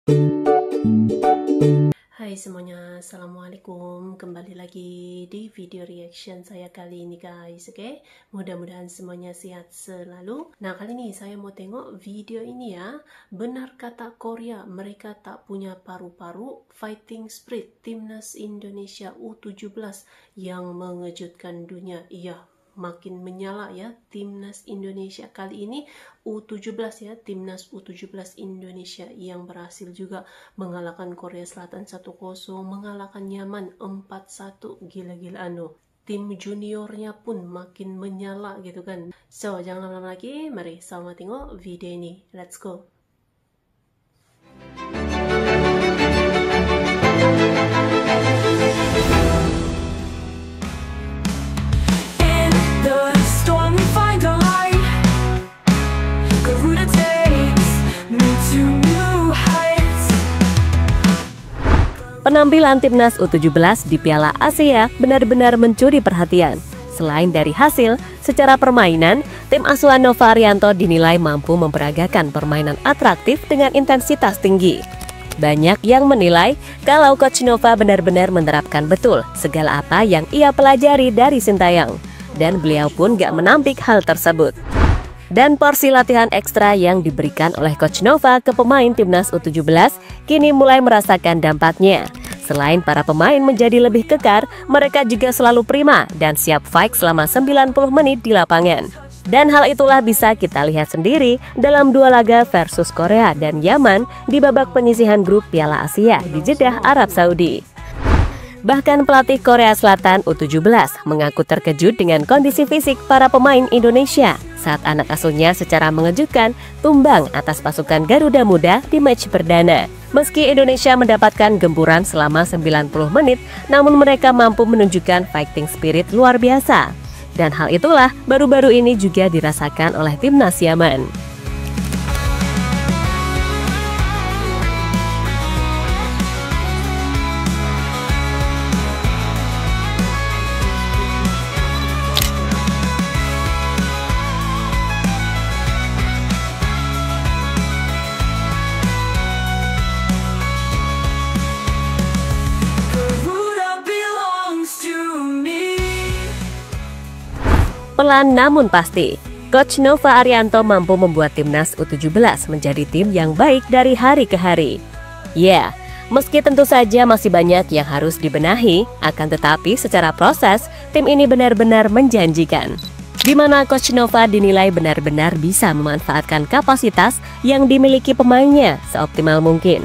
Hai semuanya, assalamualaikum. Kembali lagi di video reaction saya kali ini guys. Oke, mudah-mudahan semuanya sehat selalu. Nah, kali ini saya mau tengok video ini ya. Benar kata Korea, mereka tak punya paru-paru. Fighting spirit Timnas Indonesia U17 yang mengejutkan dunia. Iya, makin menyala ya Timnas Indonesia kali ini U17 ya, Timnas U17 Indonesia yang berhasil juga mengalahkan Korea Selatan 1-0, mengalahkan Yaman 4-1. Gila-gilaan loh. Tim juniornya pun makin menyala gitu kan. So, jangan lama-lama lagi, mari sama tengok video ini. Let's go. Penampilan Timnas U17 di Piala Asia benar-benar mencuri perhatian. Selain dari hasil, secara permainan, tim asuhan Nova Arianto dinilai mampu memperagakan permainan atraktif dengan intensitas tinggi. Banyak yang menilai kalau Coach Nova benar-benar menerapkan betul segala apa yang ia pelajari dari Sintayong. Dan beliau pun gak menampik hal tersebut. Dan porsi latihan ekstra yang diberikan oleh Coach Nova ke pemain Timnas U17 kini mulai merasakan dampaknya. Selain para pemain menjadi lebih kekar, mereka juga selalu prima dan siap fight selama 90 menit di lapangan. Dan hal itulah bisa kita lihat sendiri dalam dua laga versus Korea dan Yaman di babak penyisihan grup Piala Asia di Jeddah, Arab Saudi. Bahkan pelatih Korea Selatan U17 mengaku terkejut dengan kondisi fisik para pemain Indonesia saat anak asuhnya secara mengejutkan tumbang atas pasukan Garuda Muda di match perdana. Meski Indonesia mendapatkan gempuran selama 90 menit, namun mereka mampu menunjukkan fighting spirit luar biasa. Dan hal itulah baru-baru ini juga dirasakan oleh Timnas Yaman. Pelan namun pasti, Coach Nova Arianto mampu membuat Timnas U17 menjadi tim yang baik dari hari ke hari. Ya, meski tentu saja masih banyak yang harus dibenahi, akan tetapi secara proses, tim ini benar-benar menjanjikan. Di mana Coach Nova dinilai benar-benar bisa memanfaatkan kapasitas yang dimiliki pemainnya seoptimal mungkin.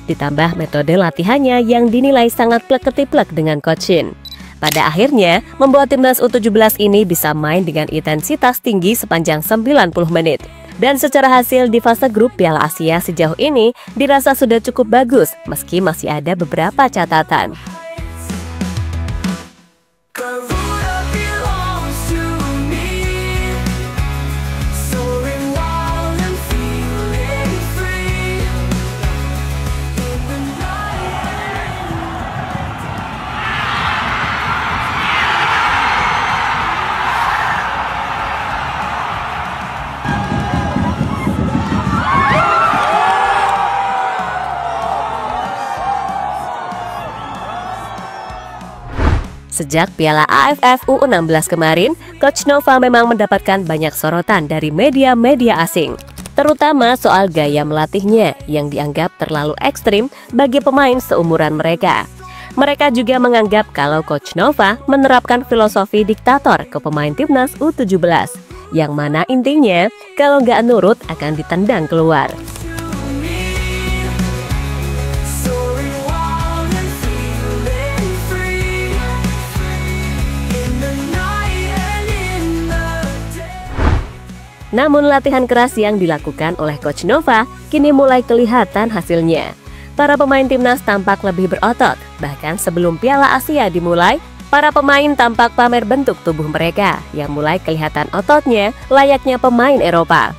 Ditambah metode latihannya yang dinilai sangat plek-ketiplek dengan Coach Shin. Pada akhirnya, membuat Timnas U17 ini bisa main dengan intensitas tinggi sepanjang 90 menit. Dan secara hasil di fase grup Piala Asia sejauh ini dirasa sudah cukup bagus, meski masih ada beberapa catatan. Sejak Piala AFF U16 kemarin, Coach Nova memang mendapatkan banyak sorotan dari media-media asing, terutama soal gaya melatihnya yang dianggap terlalu ekstrim bagi pemain seumuran mereka. Mereka juga menganggap kalau Coach Nova menerapkan filosofi diktator ke pemain Timnas U17, yang mana intinya kalau nggak nurut akan ditendang keluar. Namun latihan keras yang dilakukan oleh Coach Nova kini mulai kelihatan hasilnya. Para pemain Timnas tampak lebih berotot, bahkan sebelum Piala Asia dimulai, para pemain tampak pamer bentuk tubuh mereka yang mulai kelihatan ototnya layaknya pemain Eropa.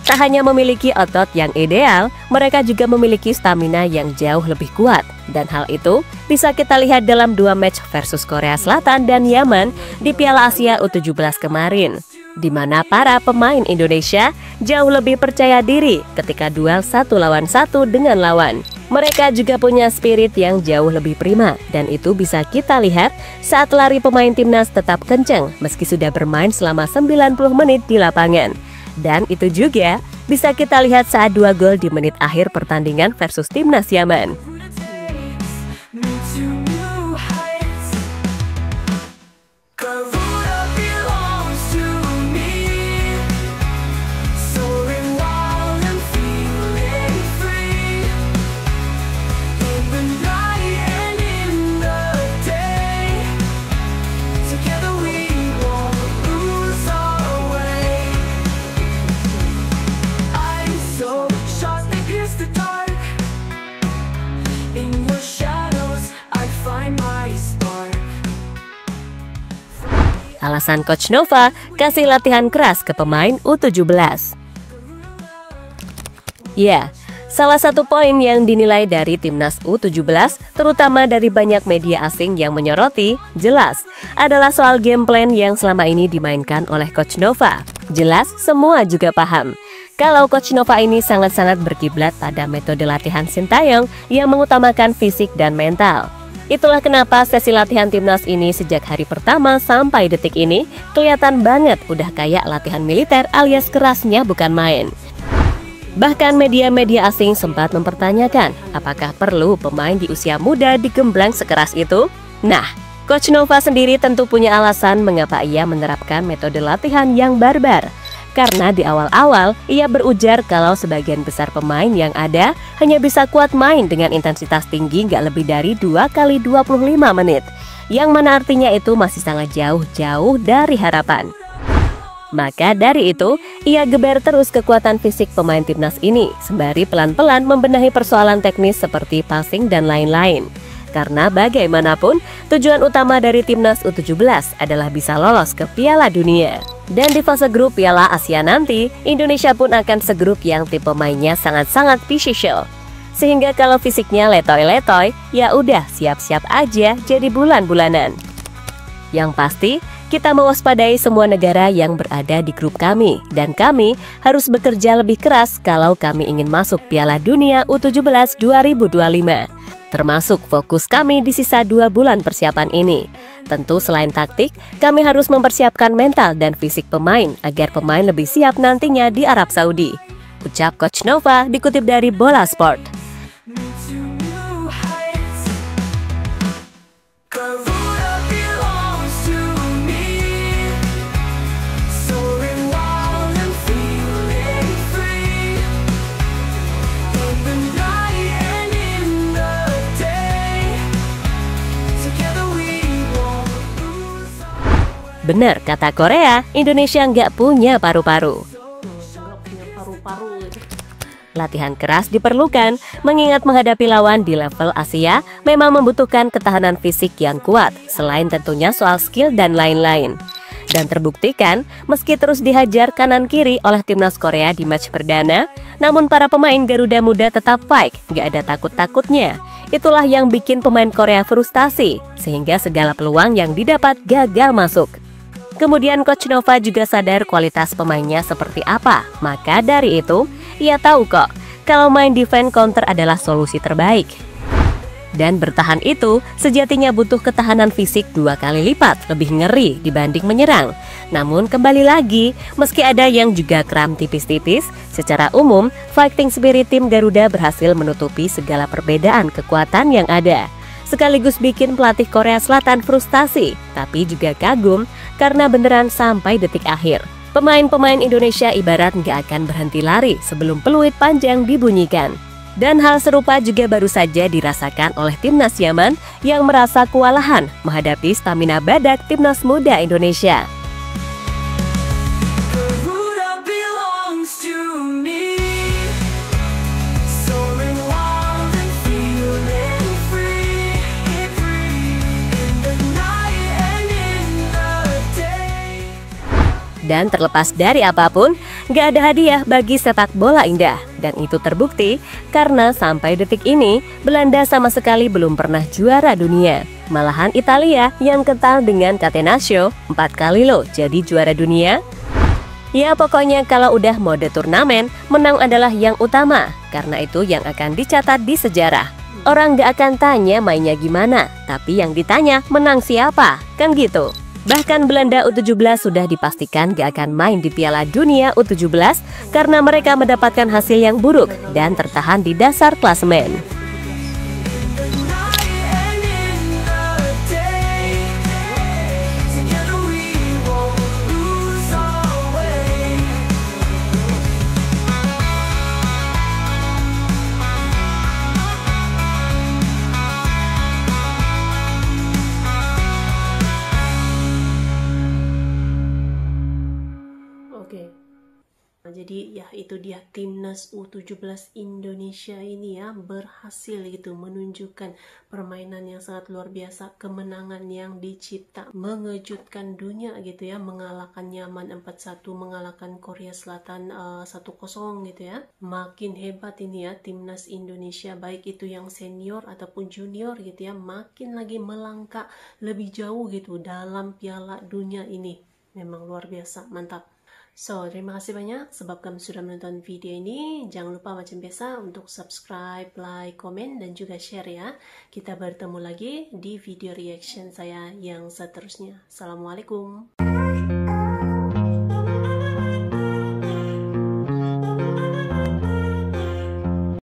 Tak hanya memiliki otot yang ideal, mereka juga memiliki stamina yang jauh lebih kuat. Dan hal itu bisa kita lihat dalam dua match versus Korea Selatan dan Yaman di Piala Asia U17 kemarin, di mana para pemain Indonesia jauh lebih percaya diri ketika duel 1 lawan 1 dengan lawan. Mereka juga punya spirit yang jauh lebih prima, dan itu bisa kita lihat saat lari pemain timnas tetap kenceng meski sudah bermain selama 90 menit di lapangan. Dan itu juga bisa kita lihat saat 2 gol di menit akhir pertandingan versus timnas Yaman. Alasan Coach Nova kasih latihan keras ke pemain U17. Ya, salah satu poin yang dinilai dari timnas U17, terutama dari banyak media asing yang menyoroti, jelas adalah soal game plan yang selama ini dimainkan oleh Coach Nova. Jelas semua juga paham kalau Coach Nova ini sangat-sangat berkiblat pada metode latihan Sintayong yang mengutamakan fisik dan mental. Itulah kenapa sesi latihan timnas ini sejak hari pertama sampai detik ini kelihatan banget udah kayak latihan militer alias kerasnya bukan main. Bahkan media-media asing sempat mempertanyakan apakah perlu pemain di usia muda digemblang sekeras itu? Nah, Coach Nova sendiri tentu punya alasan mengapa ia menerapkan metode latihan yang barbar. Karena di awal-awal ia berujar kalau sebagian besar pemain yang ada hanya bisa kuat main dengan intensitas tinggi nggak lebih dari 2 kali 25 menit. Yang mana artinya itu masih sangat jauh-jauh dari harapan. Maka dari itu, ia geber terus kekuatan fisik pemain timnas ini, sembari pelan-pelan membenahi persoalan teknis seperti passing dan lain-lain. Karena bagaimanapun, tujuan utama dari timnas U17 adalah bisa lolos ke Piala Dunia. Dan di fase grup Piala Asia nanti, Indonesia pun akan segrup yang tim pemainnya sangat-sangat physical. Sehingga kalau fisiknya letoy-letoy, ya udah siap-siap aja jadi bulan-bulanan. Yang pasti, kita mewaspadai semua negara yang berada di grup kami, dan kami harus bekerja lebih keras kalau kami ingin masuk Piala Dunia U17 2025. Termasuk fokus kami di sisa 2 bulan persiapan ini. Tentu selain taktik, kami harus mempersiapkan mental dan fisik pemain agar pemain lebih siap nantinya di Arab Saudi. Ucap Coach Nova dikutip dari Bola Sport. Benar kata Korea, Indonesia nggak punya paru-paru. Latihan keras diperlukan, mengingat menghadapi lawan di level Asia memang membutuhkan ketahanan fisik yang kuat, selain tentunya soal skill dan lain-lain. Dan terbuktikan, meski terus dihajar kanan-kiri oleh timnas Korea di match perdana, namun para pemain Garuda Muda tetap fight, nggak ada takut-takutnya. Itulah yang bikin pemain Korea frustasi, sehingga segala peluang yang didapat gagal masuk. Kemudian Coach Nova juga sadar kualitas pemainnya seperti apa. Maka dari itu, ia tahu kok kalau main defense counter adalah solusi terbaik. Dan bertahan itu sejatinya butuh ketahanan fisik 2 kali lipat lebih ngeri dibanding menyerang. Namun kembali lagi, meski ada yang juga kram tipis-tipis, secara umum fighting spirit tim Garuda berhasil menutupi segala perbedaan kekuatan yang ada. Sekaligus bikin pelatih Korea Selatan frustasi, tapi juga kagum karena beneran sampai detik akhir. Pemain-pemain Indonesia ibarat nggak akan berhenti lari sebelum peluit panjang dibunyikan. Dan hal serupa juga baru saja dirasakan oleh timnas Yaman yang merasa kewalahan menghadapi stamina badak timnas muda Indonesia. Dan terlepas dari apapun, gak ada hadiah bagi sepak bola indah. Dan itu terbukti karena sampai detik ini, Belanda sama sekali belum pernah juara dunia. Malahan Italia yang kental dengan Catenaccio 4 kali loh jadi juara dunia. Ya pokoknya kalau udah mode turnamen, menang adalah yang utama, karena itu yang akan dicatat di sejarah. Orang gak akan tanya mainnya gimana, tapi yang ditanya menang siapa, kan gitu. Bahkan Belanda U17 sudah dipastikan gak akan main di Piala Dunia U17 karena mereka mendapatkan hasil yang buruk dan tertahan di dasar klasemen. Oke. Nah, jadi ya itu dia timnas U17 Indonesia ini ya berhasil gitu menunjukkan permainan yang sangat luar biasa, kemenangan yang dicipta, mengejutkan dunia gitu ya, mengalahkan Yaman 4-1, mengalahkan Korea Selatan 1-0 gitu ya. Makin hebat ini ya timnas Indonesia, baik itu yang senior ataupun junior gitu ya, makin lagi melangkah lebih jauh gitu dalam Piala Dunia ini. Memang luar biasa, mantap. So, terima kasih banyak sebab kamu sudah menonton video ini. Jangan lupa macam biasa untuk subscribe, like, komen, dan juga share ya. Kita bertemu lagi di video reaction saya yang seterusnya. Assalamualaikum.